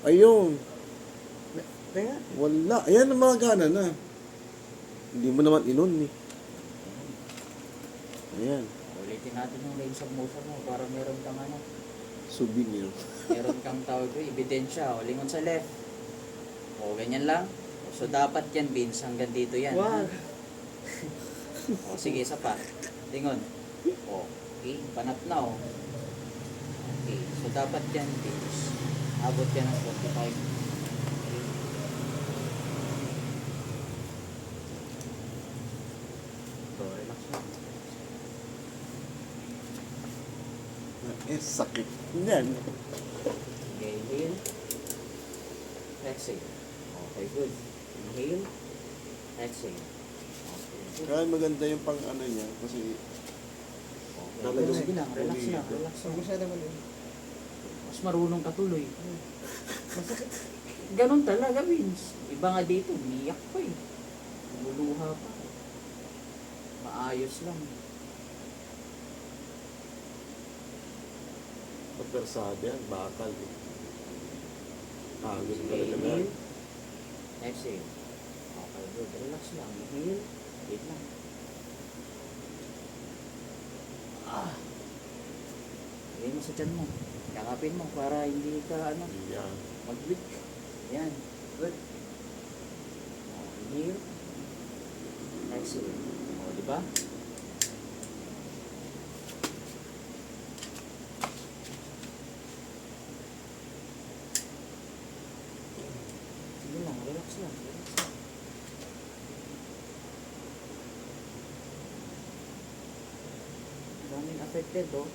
Ayun. Kaya, Wala. Ayan ang mga gana na. Hindi mo naman inon eh. Ayan. Ulitin natin yung range of motion mo para meron kang ano, Souvenir. meron kang tawag ko, ebidensya. O, lingon sa left. O, ganyan lang. So, dapat yan, Vince, hanggang dito yan. wag. O, sige, isa pa. Lingon. O, okay, panat na o. Okay, so dapat yan, Vince. Abot yan ng 45. So, relax lang. Eh, sakit. Yan. Okay, inhale. Exhale. Okay, good. Inhale. Exhale. Okay, good. Kaya maganda yung pang ano niya. Kasi Okay, talagang sige lang, relax umiikot. lang, relax lang. Masyado naman yun. Mas marunong ka tuloy. Masakit. Ganon talaga, Vince. Iba nga dito, umiyak pa eh. Lumuluha pa. Maayos lang. Pagkarsada yan, bakal eh. Hangin Sige, talaga na. inhale. Exhale. Okay, good. Relax lang. Inhale. Wait lang. Lagay mo sa tiyan mo. Yakapin mo para hindi ka Yan. mag-weak. Yan. Good. Inhale. Exhale. O, diba? Sige lang, relax lang. Relax lang. Daming affected, oh.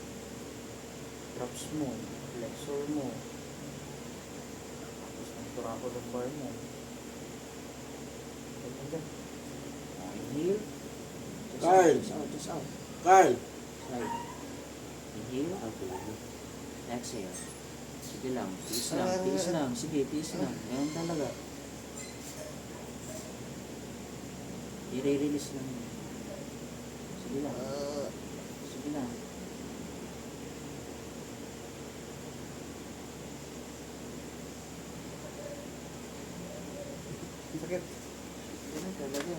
Traps mo, flexor mo, tapos ang thoracolumbar mo. Ganda. Inhale. Just out, Kyle. just out, just out. Kyle! Slide. Inhale. Exhale. Sige lang, tiis lang, tiis lang. Sige, tiis lang. Ngayon talaga. I-release lang. Sige lang. Sige lang. Sakit. Ganun talaga.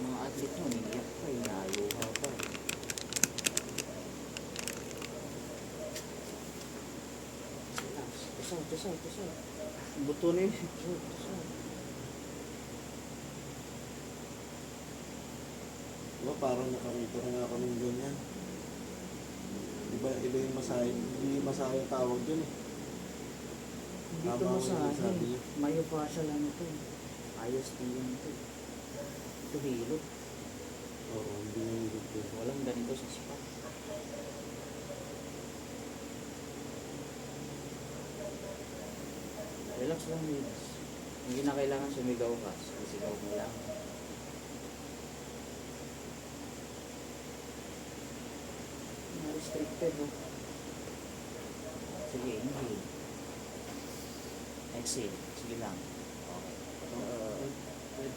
Mga athlete mo, naiyak pa eh, naluha pa eh. Relax. Just out, just out, just out. Buto na yun. Just out, just out. Diba parang nakarito na nga ako ng ganyan. Diba iba yung masahe, hindi masahe tawag dyan eh. Dito Tama mo ko sa yung sabi niyo. myofascial ano to. Ayos din yun to. Ito hilot. Oo, hindi na yung dito. Walang ganito sa spa. Relax lang, Vince. Hindi na kailangan sumigaw ka. Sisigaw mo lang. Na-restricted, oh. Sige, inhale. Exhale. Sige lang. Okay.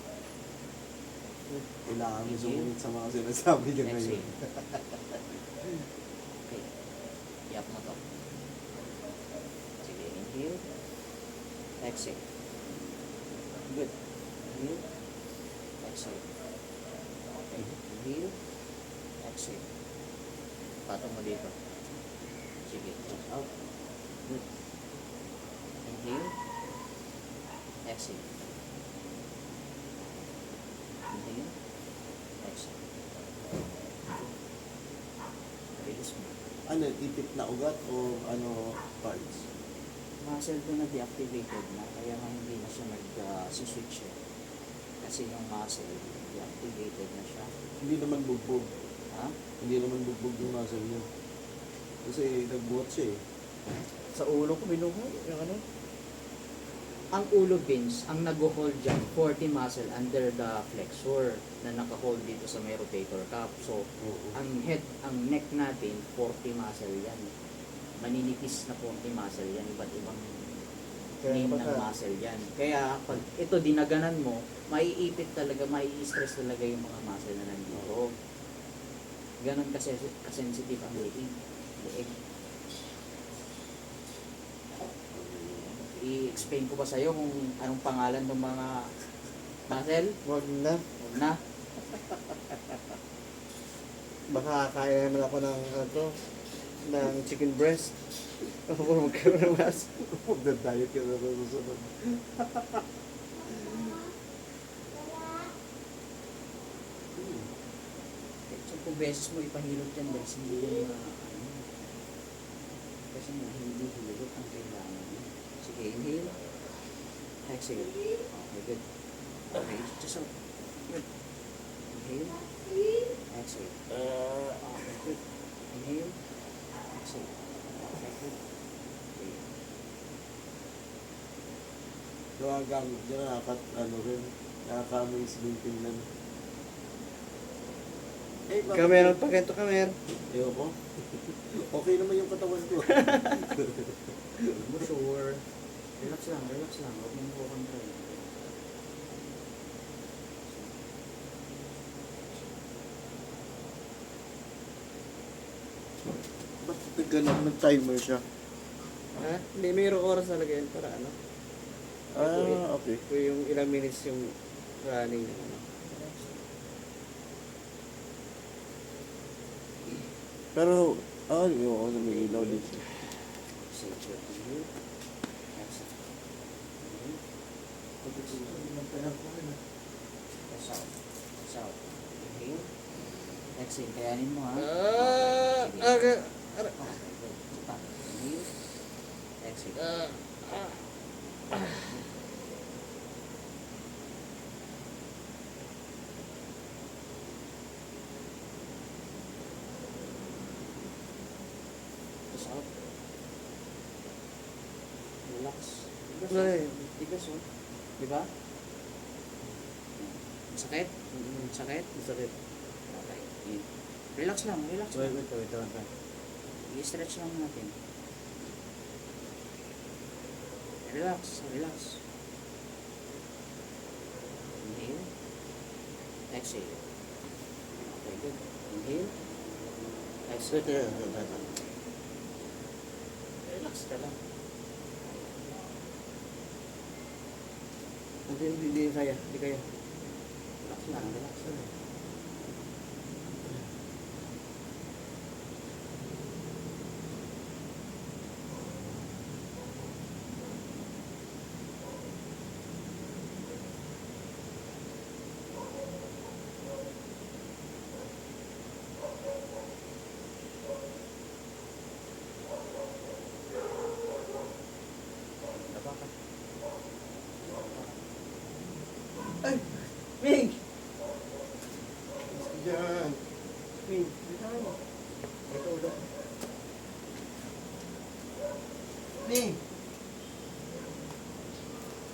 Kailangan mo sumunod sa mga sinasabi niya ngayon. Exhale. Okay. Iyak mo to. Sige, inhale. Exhale. Good. Inhale. Exhale. Okay. Inhale. Exhale. Patong mo dito. Sige, just out. Good. Inhale. Exhale. Inhale. Exhale. Release mo. Ano, ipit na ugat o ano parts? Muscle ko na deactivated na, kaya nga hindi na siya nag-switch eh. Kasi yung muscle, deactivated na siya. Hindi naman bugbog. Ha? Hindi naman bugbog yung muscle niya. Kasi nagbuhat siya eh. Sa ulo ko binuhay. Yung ano? Ang ulo, Vince, ang nag-hold dyan, 40 muscle under the flexor na naka-hold dito sa may rotator cuff. So, Oo. ang head, ang neck natin, 40 muscle yan. Maninipis na 40 muscle yan. Iba't ibang Kaya name ng baka- muscle yan. Kaya, pag ito dinaganan mo, maiipit talaga, mai-stress talaga yung mga muscle na nandito. Ganon kasi kasensitive ang leeg. I-explain ko ba sa'yo kung anong pangalan ng mga muscle? Wag na. Huwag na. Baka kaya naman ako ng, ano to, ng chicken breast. Ako magkaroon ng mas. Magda-diet ka na sa susunod. So, kung beses mo ipahilot yan, guys, hindi yan kasi hindi hilot ang kailangan mo. Sige, inhale. Exhale. Okay, good. Okay, just out. Good. Inhale. Exhale. Okay, good. Inhale. Exhale. Okay, good. Okay. Kaya ang gamit dyan, nakaka-amaze din tingnan. Eh, bakit- Kamer, pagkento kamer. Ayoko. Okay naman yung katawan ko. Huwag mo sure. Relax lang, relax lang. Huwag mo mo control. Ba't ganun, nag-timer siya? Ha? Hindi, mayroong oras talaga yan para ano. Ah, okay. Kung yung ilang minutes yung running. Ano. Pero, yung may ilaw din siya. Exhale, good. Inhale. Exhale. Inhale. Press out. Press out. Inhale. Exhale. Kayanin mo, ha? Sige. Okay. Okay, good. Stop. Inhale. Exhale. Press out. Relax. Tigas, Ay. Tigas, oh. Diba? Sakit? Sakit? Masakit. Okay. Yun. Relax lang, relax lang. Wait. I-stretch lang natin. Relax, relax. Inhale. Exhale. Okay, good. Inhale. Exhale. Relax ka lang. Hindi kaya. Hindi kaya. Relax lang, relax lang. Laba ka. Ay! Mig! Diyan. Mig! Dito mo. Ito ulo. Mig!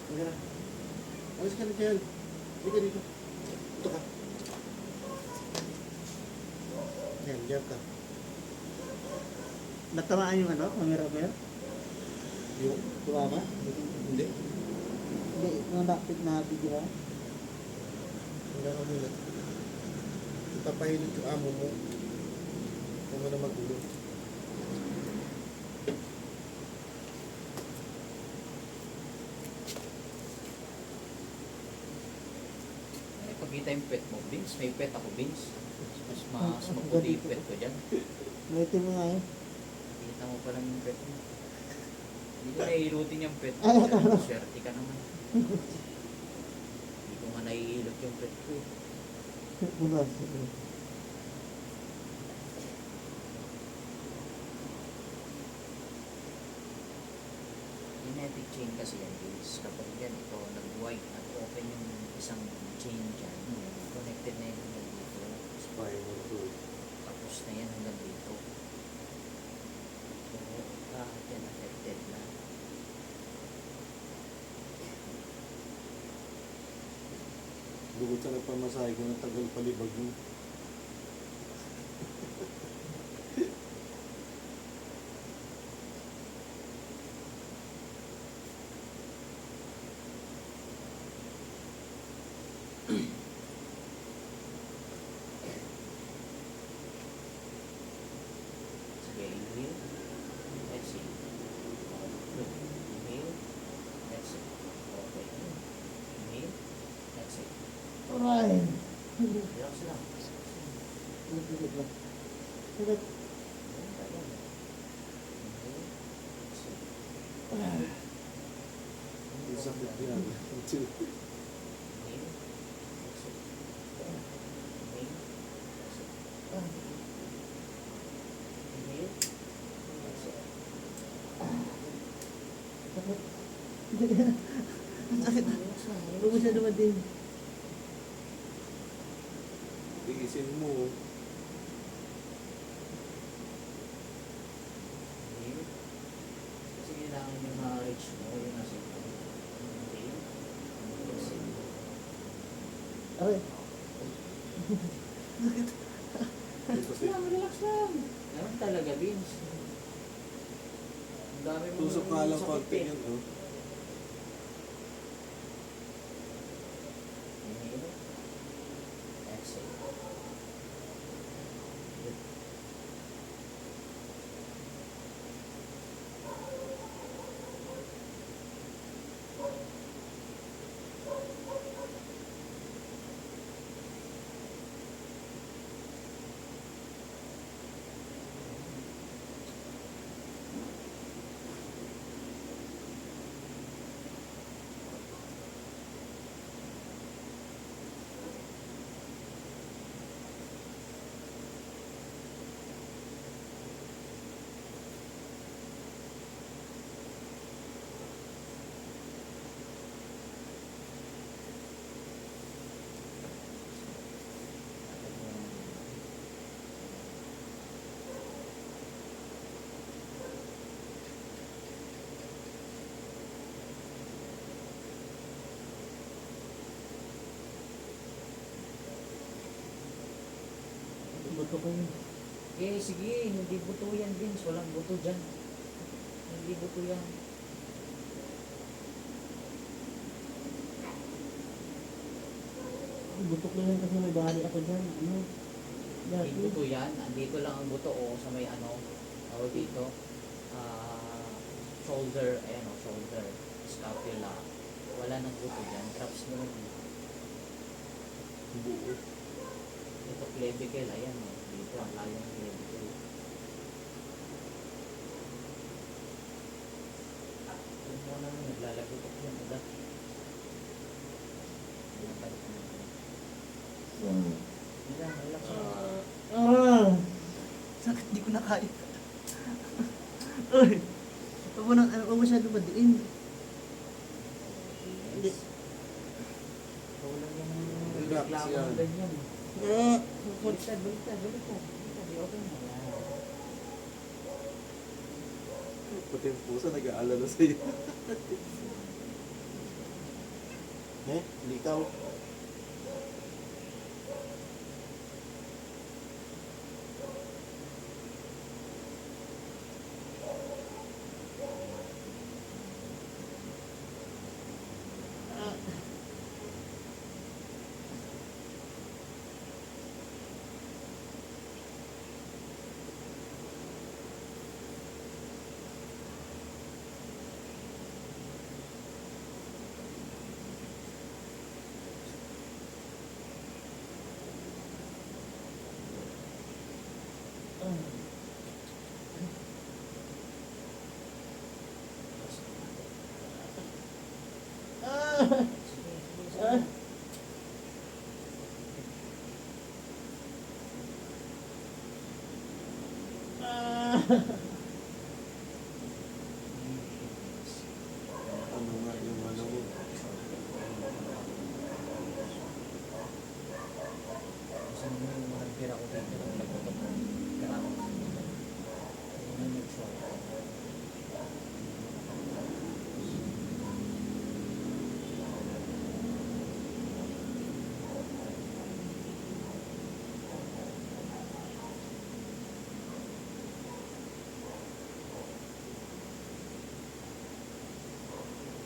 Ayan. Alis ka na dyan. Hindi ka dito. Ito ka. Diyan ka. Natamaan yung ano? Camera? Yung tumama? Hindi. Hindi. Nung nakpit na di ba? Wala ka muna. Ipapahilot yung amo mo. Huwag mo na magulo. Ay, pagkita yung pet mo, Vince. May pet ako, Vince. Mas maputi yung pet ko dyan. Naitin mo nga yun. Kita mo pa lang yung pet mo. Hindi ko naihilutin yung pet mo. Swerte ka naman. Hindi ko nga naihilot yung pet ko. Bulas. Genetic chain kasi yan, Vince. Kapag yan, ito nag-white at open yung isang chain dyan, connected na yan hanggang dito. Spinal cord. Tapos na yan hanggang dito. So, lahat yan affected na. Bukod sa nagpamasahe ko, natagal palibag mo. Sige, inhale. Exhale. Good. Inhale. Ay. Relax lang. Sakit lang. Sakit. Yung sakit yan. Sakit. Huwag mo siya dumating. Tiisin mo. Kasi kailangan yung ma-reach mo yung nasa Okay. Kasi relax lang. Ganun talaga, Vince. Ang dami mo tusok nga lang sakit konti eh. yun, oh. Inhale. Exhale. Buto ko yun. Eh, sige, hindi buto yan, Vince. Walang buto dyan. Hindi buto yan. Butok na yan kasi may bahali ako dyan. Ano? Hindi buto yan. Andito lang ang buto o sa may ano. Tawag dito. Shoulder. Ayan o, shoulder. Scapula. Wala nang buto dyan. Traps mo lang. Buo. Ito clavicle. Ayan o. Dito ang layong clavicle. Kung mo naman naglalagutok yan. Ugat. Balik mo. Relax, relax lang. Sakit, di ko na kaya. Uy! Huwag mo siya dumatiin. Hindi. Ikaw lang yung Relax reklamo yan. ng ganyan. Baliktad, baliktad, baliktad. Baliktad, okay na yan. Pati yung pusa nag-aalala sa'yo. Likaw. Ano nga yung ano mo? Gusto mo yung mga pira ko dito ng nagtutok ng karamo. Ano yung nag-show?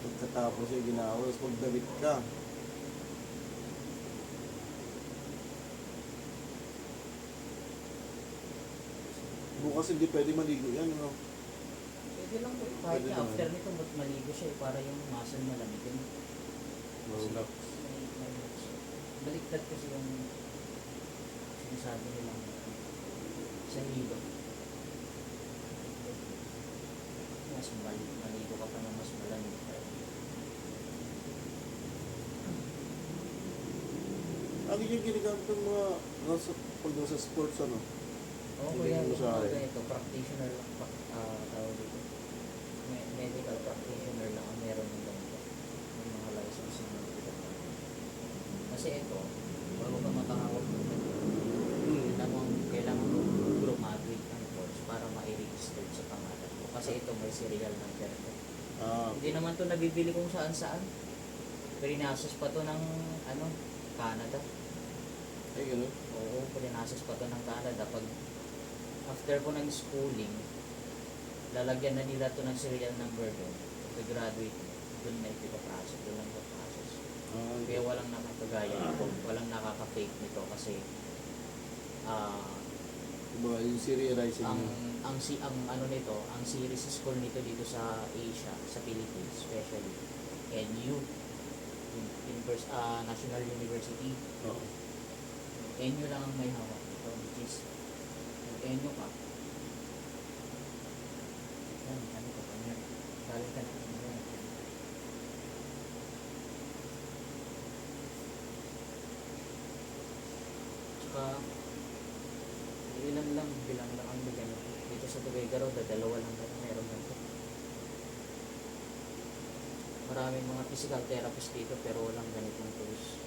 Pagkatapos yung ginawa, tapos magdamit ka. Bukas hindi pwede maligo yan, no? Pwede lang po. Kahit Pwede na naman. after nito, ba't maligo siya para yung muscle malamig yun. Relax. May baliktad kasi yung sinasabi nilang sa hilo. Mas maligo ka pa ng mas malamig. Ano yung ginagamit ng mga pag nasa sports, ano? Oo, Hindi kaya mo sa akin. ganito, practitioner lang, tawag dito. Medical practitioner lang ang meron ng ganito. Ng mga license na medical practitioner. Kasi ito, bago ka makahawak ng ganito, kailangan mo graduate ng course para ma-register sa pangalan mo. Kasi ito may serial number. Hindi naman to nabibili kung saan-saan. Pinasos pa to ng Canada. Ay, gano'n. Oo, pinasos pa to ng Canada. Pag after ko ng schooling, lalagyan na nila to ng serial number doon. Pag-graduate, doon na ipipapasok, doon lang ipapasok. Kaya walang nakakagaya nito, walang nakaka-fake nito kasi Diba, yung serializing ang niya. ang series school nito dito sa Asia, sa Philippines especially, NU, National University. Oo. NU lang ang may hawak nito, which is NU ka. Yan, ano ka pa niya? Galing ka na NU. Tsaka, ilan lang, bilang lang ang bigyan dito sa Tuguegarao, dalawa lang na meron ganito. Maraming mga physical therapist dito pero walang ganitong tools.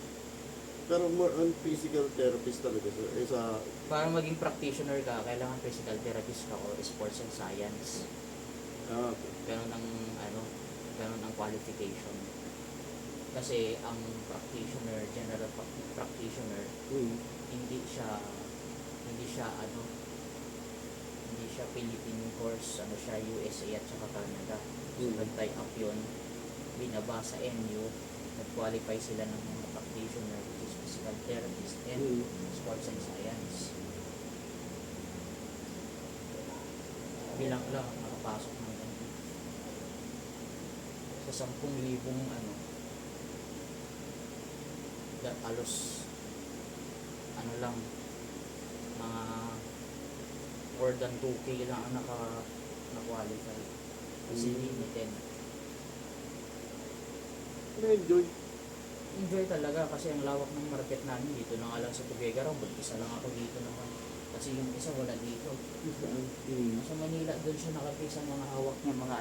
Pero more on physical therapist talaga sa Para maging practitioner ka, kailangan physical therapist ka or sports and science. okay. Ganun ang qualification. Kasi ang practitioner, general practitioner, hindi siya Philippine course, siya USA at saka Canada. So nag-tie up yun, binaba sa NU, nag-qualify sila ng mga practitioner, which is physical therapist and sports and science. Bilang lang ang nakapasok ng ganito. Sa 10,000 halos lang, mga more than 2K lang ang na-qualify. Kasi limited. Na-enjoy. Enjoy talaga kasi ang lawak ng market namin dito na nga lang sa Tuguegarao, isa lang ako dito naman. Kasi yung isa wala dito. Sa Manila, doon siya nakapis ang mga hawak niya, mga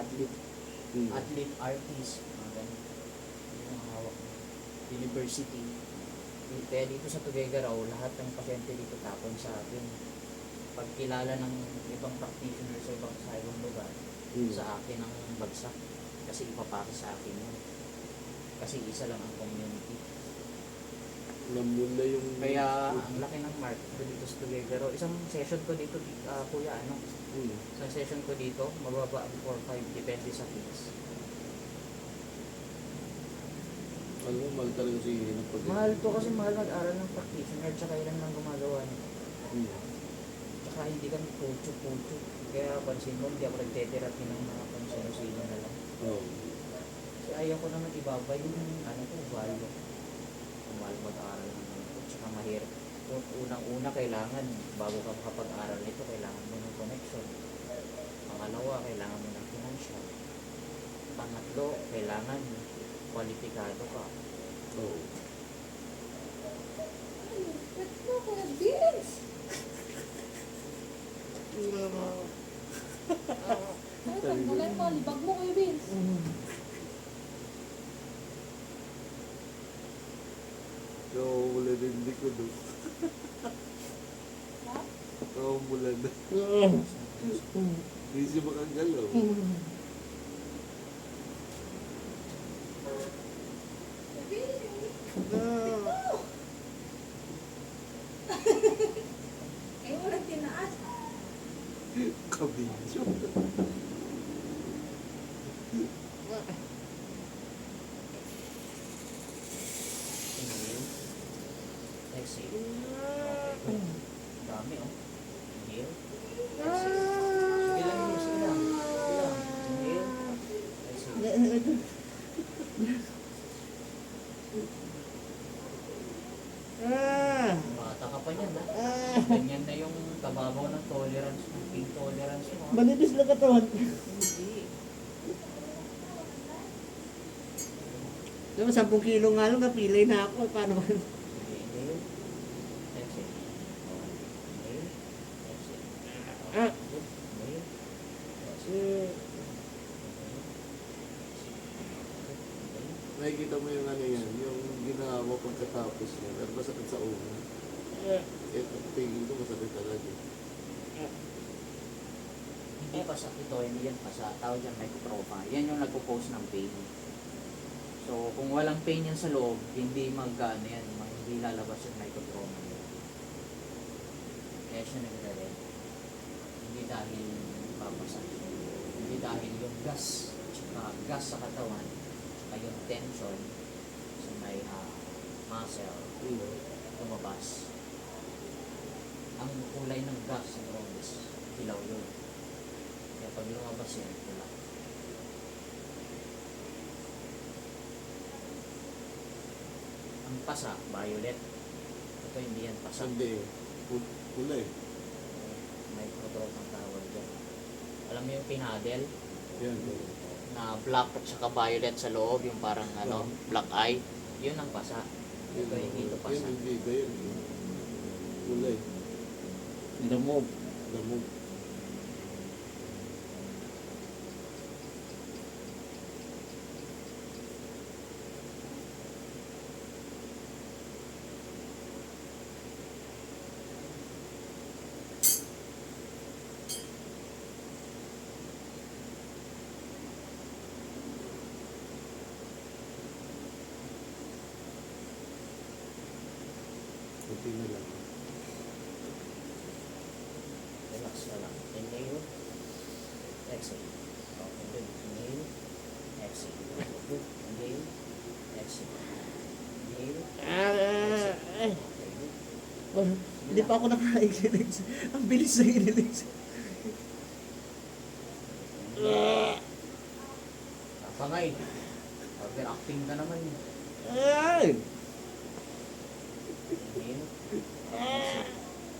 athlete artist, mga ganun. Yung mga hawak niya. University. Kaya dito sa Tuguegarao, lahat ng pasyente dito tapon sa akin. Pag kilala ng ibang practitioner sa ibang lugar, sa akin ang bagsak. Kasi ipapasa sa akin yun. Kasi isa lang ang community. Namula yung... Kaya ang laki ng market ko dito sa Tuguegarao. Isang session ko dito, kuya, isang session ko dito, mababa ang 4-5, depende sa fees. Alam mo, mahal talaga si Mahal to kasi mahal mag-aral ng practitioner, tsaka ilan lang gumagawa nito. Tsaka hindi kami pucho. Kaya pansin mo, hindi ako nagte-therapy ng mga konsino-sino na lang. Kasi ayaw ko naman ibaba yung value. Kung mahal mag-aral ng ganito, tsaka mahirap. Unang-una kailangan, bago ka makapag-aral nito, kailangan mo ng connection. Pangalawa, kailangan mo ng financial. Pangatlo, kailangan kwalipikado ka. Tanggalin mo, libag mo kayo, Vince. Wala din likod. Ha? Wala na. Hindi siya makagalaw. Eh, walang tinaas. Kabidyo. Inhale. Exhale. Okay. Dami, Inhale. Exhale. Sige lang. Inhale. Exhale. Manipis lang katawan. Hindi. Diba, 10 kilo nga lang, napilay na ako. Paano ba? Inhale. Exhale. Inhale. Exhale. Ah. Inhale. Exhale. Nakikita mo yung ano yan, yung ginawa mo pagkatapos niya, pero masakit sa ulo. Tingin ko masakit talaga. Hindi pa sa ito, hindi yan pa sa tawag yan microtrauma. Yan yung nagpo-post ng pain. So, kung walang pain yan sa loob, hindi mag-ano yan, hindi lalabas yung microtrauma. Kaya siya nagre-red. Hindi dahil papasok. Hindi dahil yung gas sa katawan, tsaka yung tension sa may muscle, lumabas. Ang kulay ng gas sa loob is ilaw yun. Kaya pag lumabas yan, pula. Ang pasa, violet. Ito hindi yan pasa. Hindi. Pula eh. Microtrauma ang tawag dyan. Alam mo yung pinadel? Yan. Na black at saka violet sa loob, yung parang ano, black eye. Yun ang pasa. Ito hindi ito pasa. Yun, hindi. Yun. Pula eh. Damo. Damo. Kunti na lang. Relax na lang. Inhale. Exhale. Okay, good. Inhale. Exhale. Inhale. Exhale. Inhale. Ay. Okay, good. Hindi pa ako naka-exercise. Ang bilis na i-release. Kapangay. Overacting ka naman yun. Ay! Inhale. Exhale.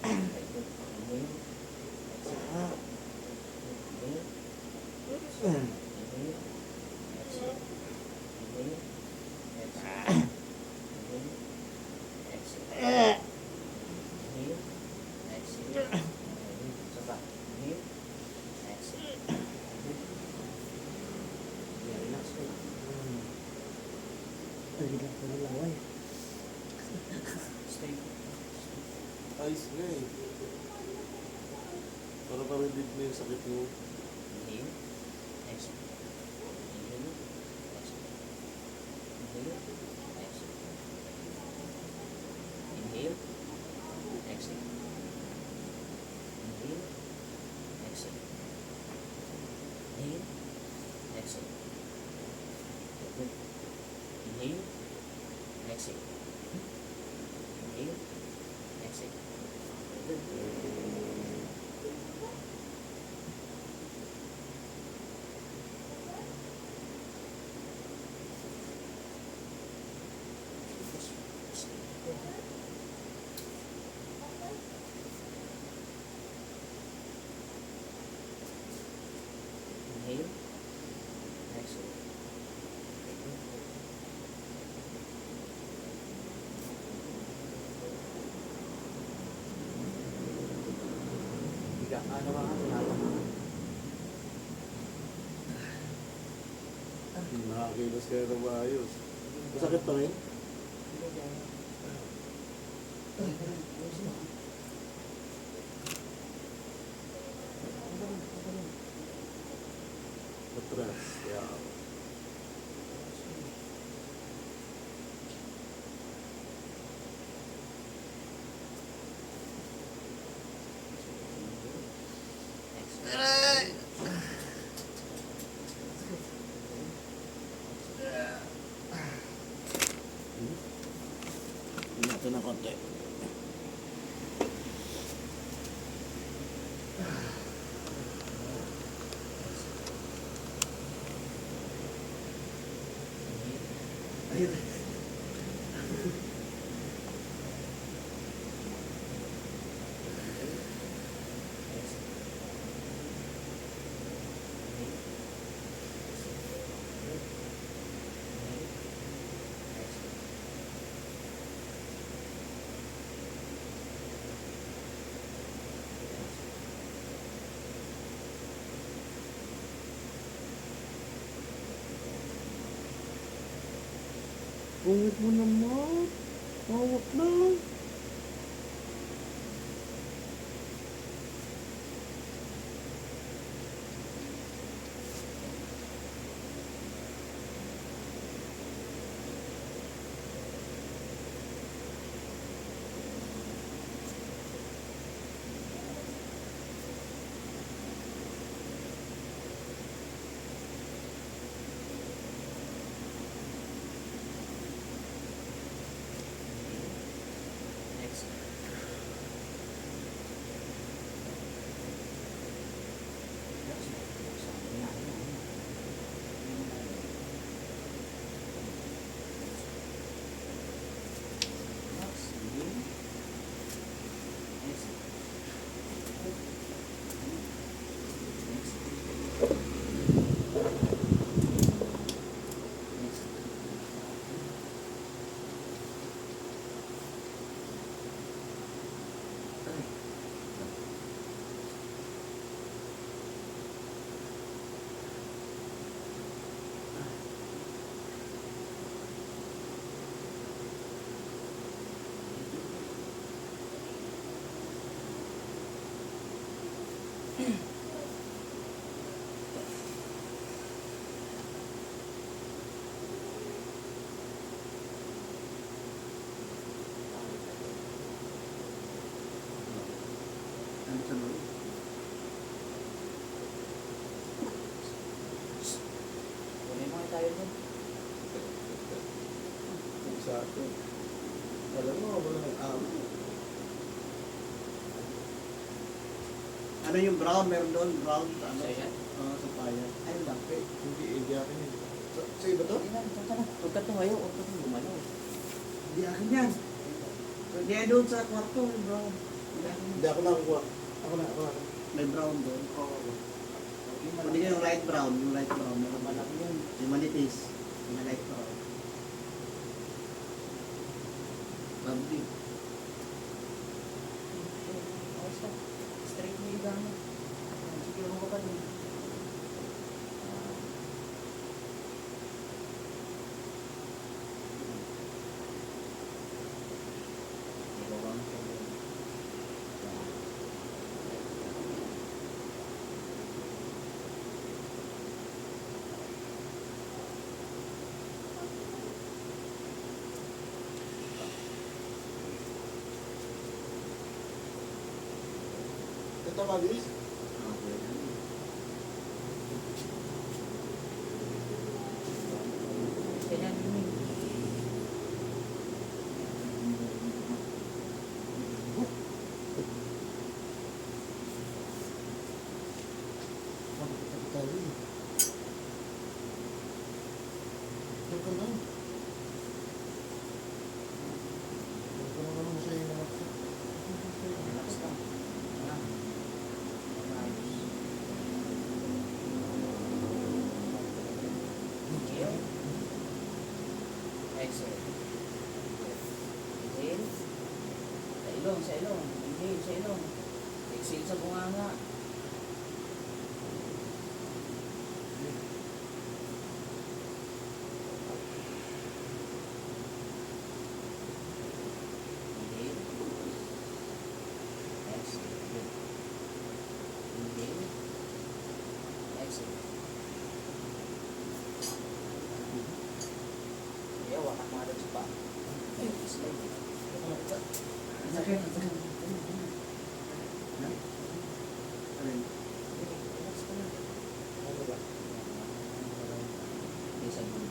Okay, good. Inhale. Exhale. Inhale. Inhale. Exhale. Inhale. Exhale. Inhale. Exhale. Inhale. Exhale. Isa pa. Inhale. Exhale. Yeah, relax ko lang. Ay, bigla ko na laway. Stay. Ayos nga eh. Para pa-relieve mo yung sakit mo. Inhale. Exhale. Inhale. Exhale. Inhale. Exhale. Inhale. Exhale. Inhale. Exhale. Inhale. Exhale. Good. Inhale. Exhale. Inhale. Exhale. Good. Inhale. Exhale. Higa. Ano ba ang tinatamaan? Nakakilos kayo na maayos. Masakit pa rin? Matras. Yeah. Ito na konti. Ayun. Pungit mo naman. Hawak lang. Next. Ano sa loob? Kunin mo tayo dun. Exacto. Alam mo, wala ng amo. Ano yung brown? Meron doon brown sa ano? So, yan. Sa paya. Ay, laki. Hindi akin yun. Sa iba to? Hindi na, ito na. Huwag ka tumayo, huwag ka gumalaw. Hindi akin yan. Hindi doon sa kwarto, may brown. Hindi ako nakakuha. Ako na. May brown doon. Oo. Hindi ka yung light brown. Yung light brown. Meron malaki yun. Yung manipis. Yung light brown. Lovely. Basta, straight mo yung gamit. Siguro ko pa din. Ito, Magis. Kaya yun. Bakit tayo yun? Ito ka lang. Ito ka lang siya yung mga Relax lang. Ah. Inhale. Exhale. Inhale. Sa ilong, sa ilong. Inhale, sa ilong. Exhale sa bunganga. Inhale. Exhale. Good. Inhale. Exhale. Kaya wakan mo agad sa paa. Ay, slide. Sakit. Alin? Relax ka lang. Hindi sa gulo.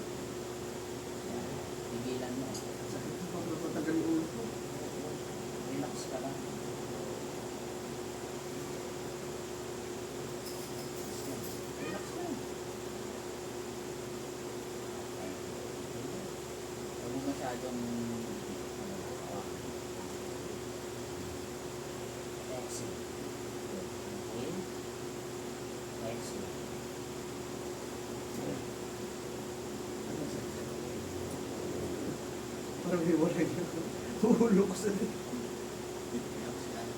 Yan. Pigilan mo. Sakit pa. Napatagal yung ulo ko. Relax ka lang. Relax lang. Huwag mo masyadong exhale. Inhale. Exhale. Parang may wala niya. Ulo ko sa Relax lang.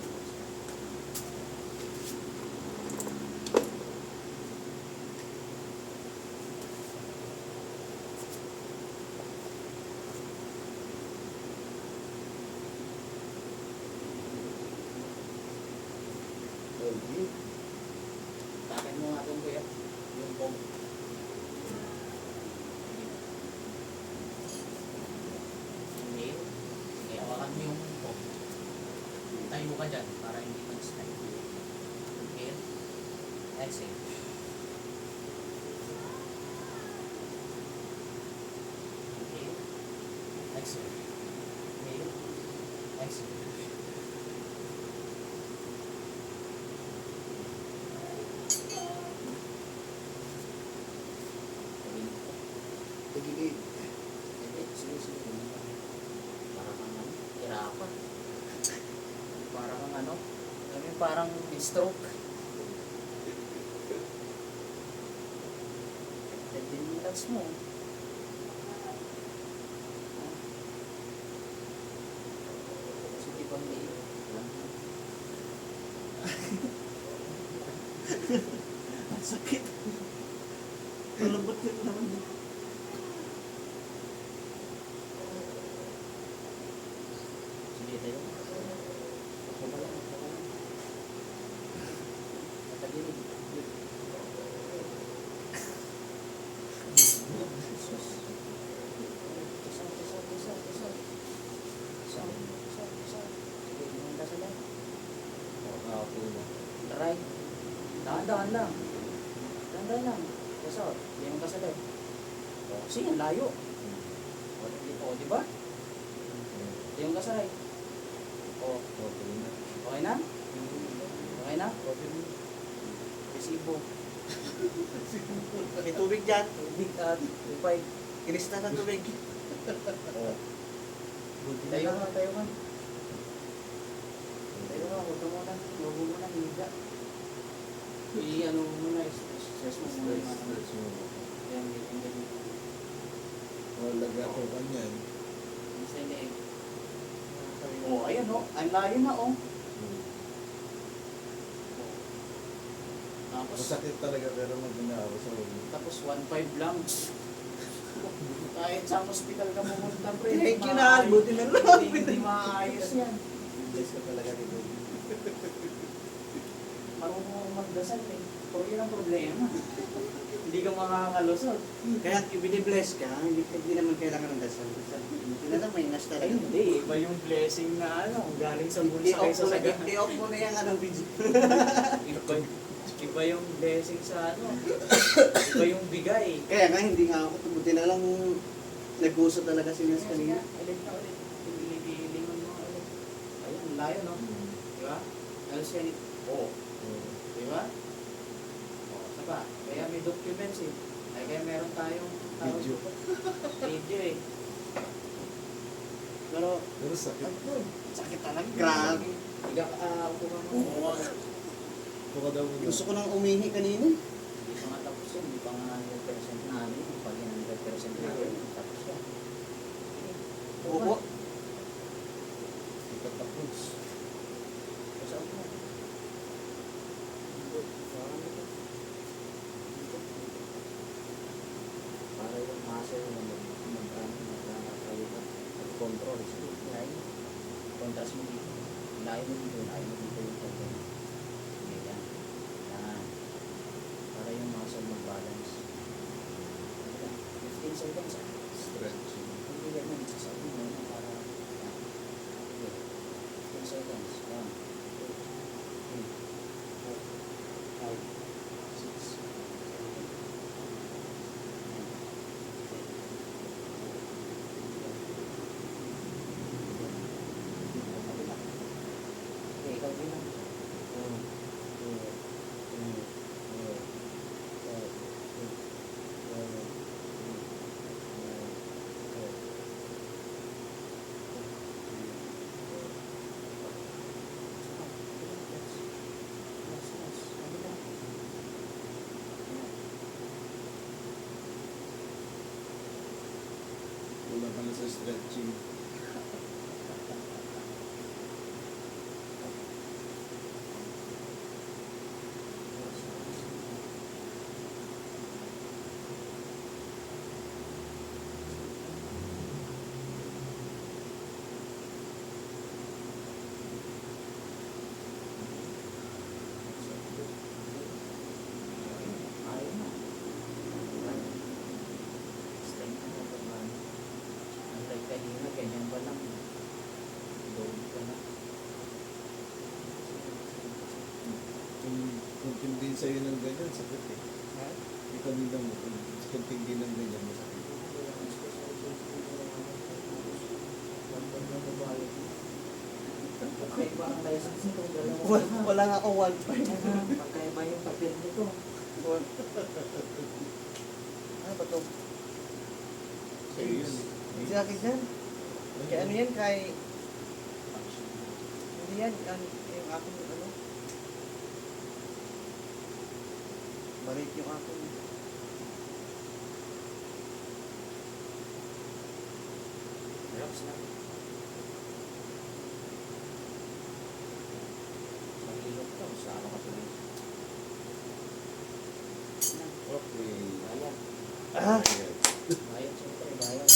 ka dyan para hindi mag-slide. Inhale. Exhale. Inhale. Exhale. Inhale. Exhale. Tagilid. Sige, sige. Para kang ano, hirapan. Para kang ano, alam mo yung parang stroke. 15 minutes mo. Kasi di pang liit. Ang sakit. Malambot yun naman. Sige tayo. Ako ba lang, ako ba lang. Matagilid. Sus. Isa. Sige, lumanda sa lang. Ako na. Right. Dahan-dahan lang. Dahan-dahan lang. Yes, out. Hindi mo kasali. O, kasi ang layo. O, di ba? Hindi mo kasali. O, Okay na. okay na? Okay na? Resibo. May tubig dyan. Tubig at upay. Kinista ng tubig. O, Buti na tayo lang. ka, tayo ka. Tayo ka, huwag ka muna. Huwag mo muna, higa. I-ano mo muna, stress mo muna yung ano. Stretch mo. Yan, ganyan. Walaga ako kanyan. Basta yung leeg. O, ayan o. Ang layo na o. Tapos, Masakit talaga pero mag-inaawa sa ulo. tapos 1.5 lang. Kahit sa hospital ka pumunta, pre. Thank you maayos. na, buti na lang. Hindi maayos yan. Bless ka talaga dito. Marunong akong magdasal eh. Pero yun ang problema. Hindi ka makakalusot. Kaya binibless ka, hindi naman kailangan ng dasal. Buti na lang, may nas Ay talaga. hindi, iba yung blessing na ano, galing sa bulsa I-off kaysa mo sa na, i-off mo na yung anong video. Iba yung blessing sa ano. Iba yung bigay. Kaya nga, hindi nga ako. Buti na lang, nag-uso talaga si Nas kanina. Ulit na ulit. Pinipilingan mo ulit. Ayun, ang layo no? Di ba? Alas yan oh. Di ba? O, saba. Kaya may documents eh. Ay, kaya meron tayong Video. Video eh. Pero, Pero sakit. Sakit talaga. Grabe. Higa ka, upo ka mo. Ito ka daw muna. gusto ko nang umihi kanina. Hindi pa nga tapos yun. Hindi pa nga 100% namin. Pag yung 100% namin, tapos yan. Opo. Hindi ka tapos. Tapos ako na. Para yung muscle na mag-control. Sige, ngayon. Contrast mo dito. Layo mo dito. Layo mo dito yung control. Sige, yan. Yan. Para yung muscle mag-balance. 15 seconds. Stretching. Hindi ganun. Sasabi mo na para... Yan. Okay. 15 seconds. 1, 2, 3, 4, 5, 6, 7, 8. Okay, ikaw din lang. 1, 2, 3, 4, 5, 6, 7, 8. Wala ka na sa stretching. Ayaw na. Strength na pagmamahal. Ang like kanina, ganyan parang license nito. Dalawa. Wala nga akong 1.5. Magkaiba yung papel nito. Ano ba to? Sa'yo yun. Hindi sa akin yan. Kaya ano yan, kay... Hindi yan, yung aking ano. Maliit yung aking. Relax lang. Mahilot ka. Sama ka tuloy. Okay. Bayad. Ah! Bayad siyempre. Bayad.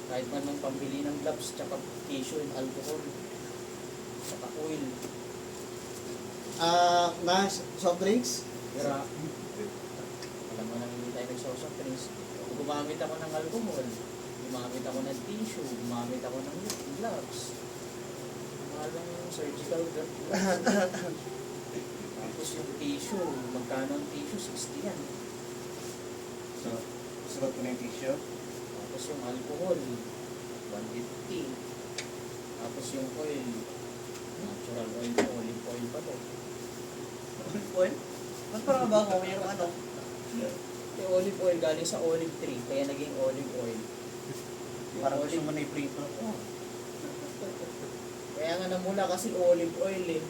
Kahit man nung pambili ng gloves, tsaka tissue and alcohol. Tsaka oil. Na soft drinks? Pero, alam mo nang hindi tayo nagsosoft drinks. Gumamit ako ng alcohol. Gumamit ako ng tissue. Gumamit ako ng gloves. Mahal ng surgical gloves. Tapos yung tissue, magkano ang tissue? 60 yan. So, sulat ko na yung tissue. Tapos yung alcohol, 150. Tapos yung oil, natural oil mo, olive oil pa to. Olive oil? Ba't parang ba ako mayroong ano? Yung olive oil galing sa olive tree, kaya naging olive oil. Yung Parang gusto olive- mo na i-prito. Oh. Kaya nga namula kasi olive oil eh.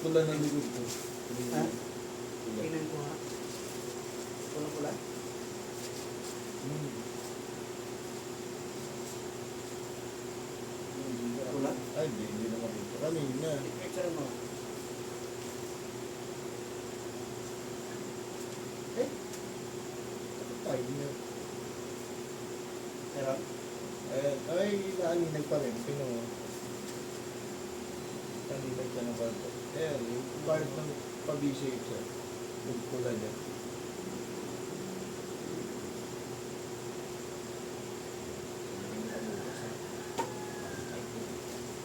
Pula ng likod ko. Ha? Pula. Tingnan ko ha. Pula-pula. Pula? Ay, hindi na makita. Kanina. Picture mo. Ay, na. Pero, Ay, naaninag pa rin. Pino mo. Naninag siya ng part. Ayan, yung part ng pa-V-shape siya. Yung pula niya.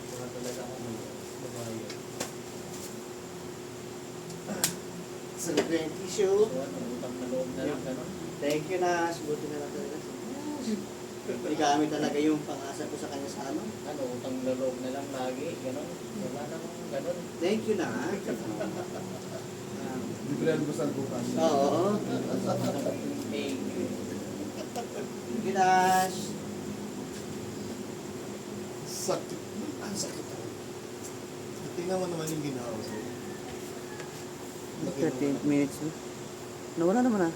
Wala talaga ako Babayan. sulat ko yung tissue. So ano, utang na loob na lang, gano'n. Thank you na. Buti na lang talaga. May gamit talaga yung pang-asa ko sa kanya sa ano. Ano, utang na loob na lang lagi, gano'n. Wala namang gano'n. Thank you na. Bibigyan ko sa bukas. Oo. Thank you. Thank you, Dash. Sakit. Ang sakit talaga. Tingnan mo naman yung ginawa ko sa'yo. 38 minutes. Nawala naman ah.